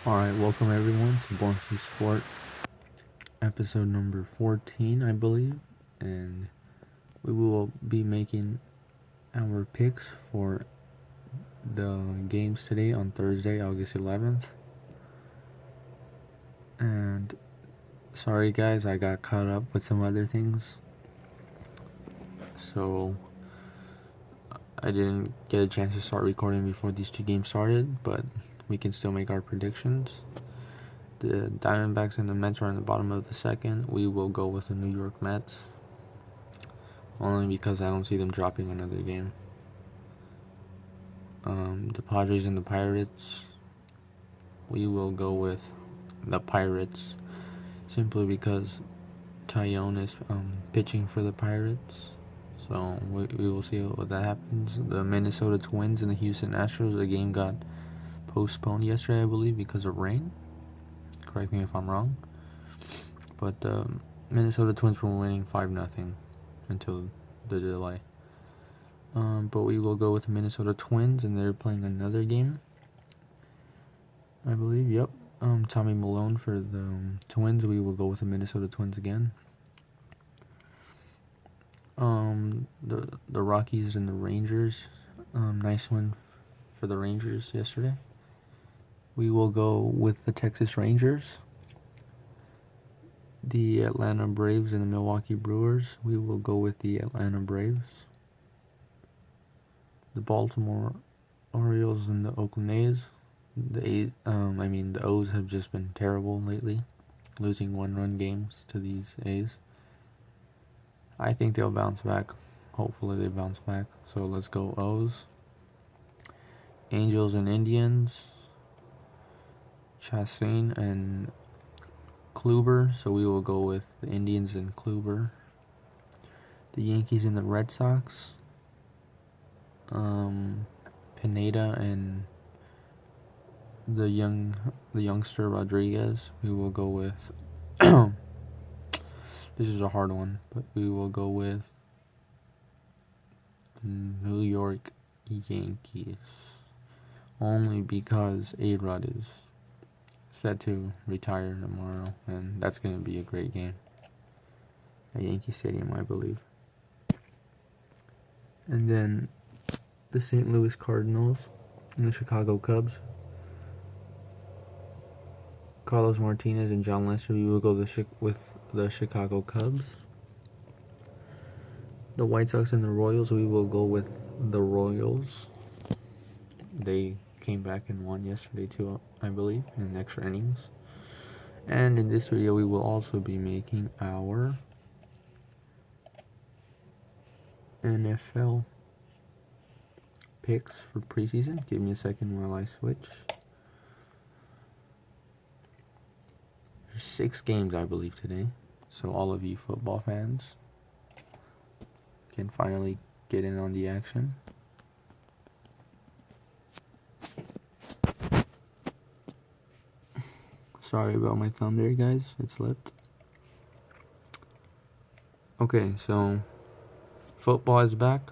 Alright, welcome everyone to Born to Sport, episode number 14, I believe. And we will be making our picks for the games today on Thursday, August 11th. And sorry guys, I got caught up with some other things. So I didn't get a chance to start recording before these two games started, but we can still make our predictions. The Diamondbacks and the Mets are in the bottom of the second. We will go with the New York Mets, only because I don't see them dropping another game. The Padres and the Pirates, we will go with the Pirates, simply because Tyone is pitching for the Pirates. So we will see what that happens. The Minnesota Twins and the Houston Astros, the game got postponed yesterday, I believe, because of rain. Correct me if I'm wrong. But the Minnesota Twins were winning 5-0 until the delay. But we will go with the Minnesota Twins, and they're playing another game, I believe. Yep. Tommy Malone for the Twins. We will go with the Minnesota Twins again. The Rockies and the Rangers. Nice win for the Rangers yesterday. We will go with the Texas Rangers. The Atlanta Braves and the Milwaukee Brewers. We will go with the Atlanta Braves. The Baltimore Orioles and the Oakland A's. The O's have just been terrible lately, losing one-run games to these A's. I think they'll bounce back. Hopefully they bounce back. So let's go O's. Angels and Indians. Chastain and Kluber. So we will go with the Indians and Kluber. The Yankees and the Red Sox. Pineda and the youngster Rodriguez. We will go with this is a hard one, but we will go with New York Yankees, only because A-Rod is set to retire tomorrow, and that's going to be a great game at Yankee Stadium, I believe. And then the St. Louis Cardinals and the Chicago Cubs. Carlos Martinez and John Lester. We will go with the Chicago Cubs. The White Sox and the Royals. We will go with the Royals. They came back and won yesterday too, I believe, in extra innings. And in this video, we will also be making our NFL picks for preseason. Give me a second while I switch. There's 6 games, I believe, today. So all of you football fans can finally get in on the action. Sorry about my thumb there, guys. It slipped. Okay, so football is back.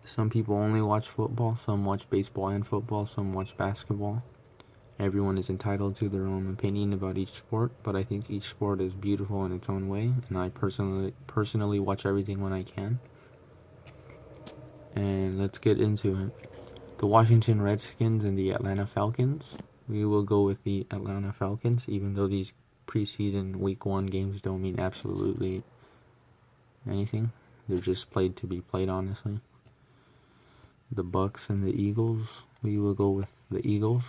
Some people only watch football. Some watch baseball and football. Some watch basketball. Everyone is entitled to their own opinion about each sport, but I think each sport is beautiful in its own way, and I personally watch everything when I can. And let's get into it. The Washington Redskins and the Atlanta Falcons. We will go with the Atlanta Falcons, even though these preseason week 1 games don't mean absolutely anything. They're just played to be played, honestly. The Bucks and the Eagles. We will go with the Eagles.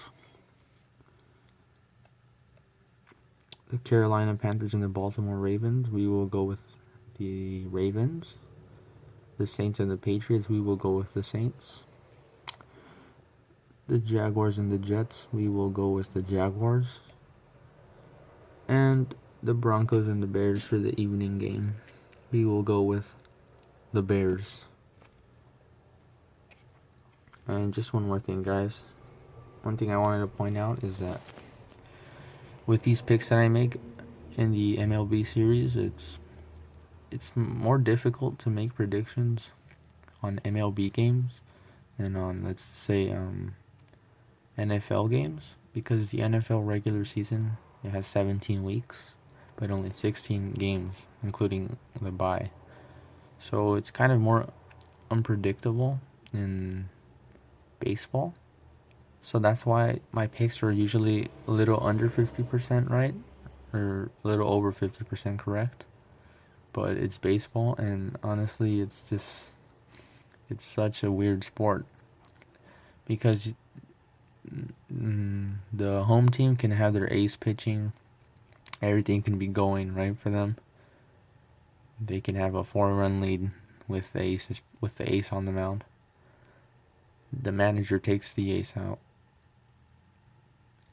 The Carolina Panthers and the Baltimore Ravens. We will go with the Ravens. The Saints and the Patriots. We will go with the Saints. The Jaguars and the Jets. We will go with the Jaguars. And the Broncos and the Bears for the evening game. We will go with the Bears. And just one more thing, guys. One thing I wanted to point out is that with these picks that I make in the MLB series, it's more difficult to make predictions on MLB games than on, let's say, NFL games, because the NFL regular season, it has 17 weeks, but only 16 games, including the bye. So it's kind of more unpredictable in baseball. So that's why my picks are usually a little under 50% right, or a little over 50% correct. But it's baseball, and honestly, it's such a weird sport because the home team can have their ace pitching, everything can be going right for them. They can have a 4-run lead with the ace on the mound. The manager takes the ace out,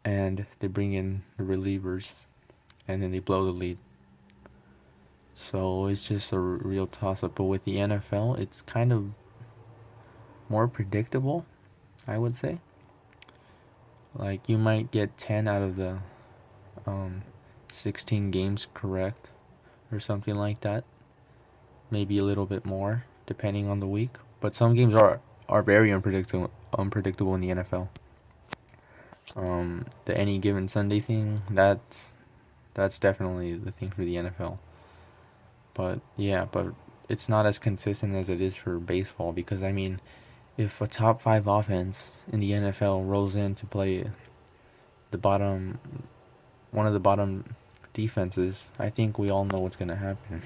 and they bring in the relievers, and then they blow the lead. So it's just a real toss-up. But with the NFL, it's kind of more predictable, I would say. Like, you might get 10 out of the 16 games correct, or something like that. Maybe a little bit more, depending on the week. But some games are very unpredictable in the NFL. The any given Sunday thing, that's definitely the thing for the NFL. But it's not as consistent as it is for baseball, because I mean, if a top 5 offense in the NFL rolls in to play one of the bottom defenses, I think we all know what's gonna happen.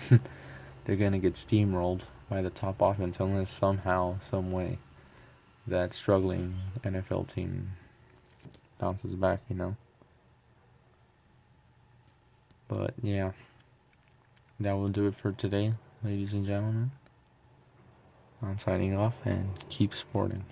They're gonna get steamrolled by the top offense, unless somehow, some way, that struggling NFL team bounces back. But yeah, that will do it for today, ladies and gentlemen. I'm signing off, and keep sporting.